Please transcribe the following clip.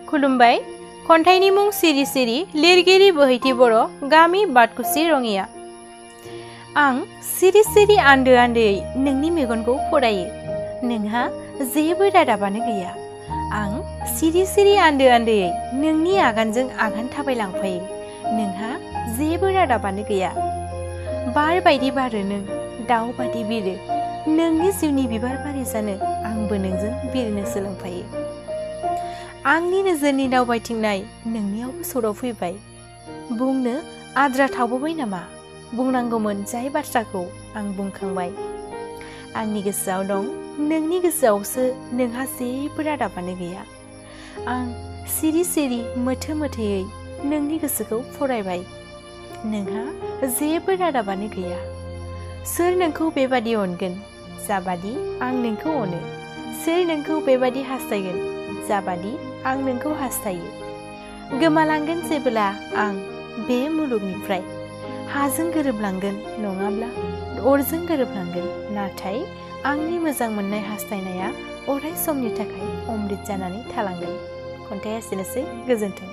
खुलुमबाय। खन्थाइनि मुं सिरि सिरि, लिरगिरि बोहैथि बर', गामि बादकुसि रङिया। आं सिरि सिरि आन्दो आन्दोयै नोंनि मेगनखौ फरायो, नोंहा जेबो रादाबानो गैया। आं सिरि सिरि आन्दो आन्दोयै नोंनि आगानजों आगान थाबायलांफायो, नोंहा जेबो रादाबानो गैया। बार बायदि बारो नों, दाउ बायदि बिरो, नोंनि जिउनि बिबार बारि जानो आंबो नोंजों बिरनो सोलोंफायो। आंनि नोजोरनि दावबायथिंनाय नोंनियावबो सौदाव फैबाय। बुंनो आद्रा थाबावबाय नामा? बुंनांगौमोन जाय बाथ्राखौ आं बुंखांबाय। आंनि गोसोआव दं, नोंनि गोसोआवसो नोंहा जेबो रादाबानो गैया। आं सिरि सिरि मोथो मोथोयै नोंनि गोसोखौ फरायबाय, नोंहा जेबो रादाबानो गैया। सोर नोंखौ बेबादि अनगोन जाबादि आं नोंखौ अनो? सोर नोंखौ बेबादि हास्थायगोन जाबादि आं नोंखौ हास्थायो? गोमालांगोन जेब्ला आं बे मुलुगनिफ्राय, हाजों गोरोबलांगोन नङाब्ला अरजों गोरोबलांगोन, नाथाय आंनि मोजां मोननाय हास्थायनाया अराय समनि थाखाय अमृत जानानै थालांगोन। खन्थाइया एसेनोसै, गोजोन्थों।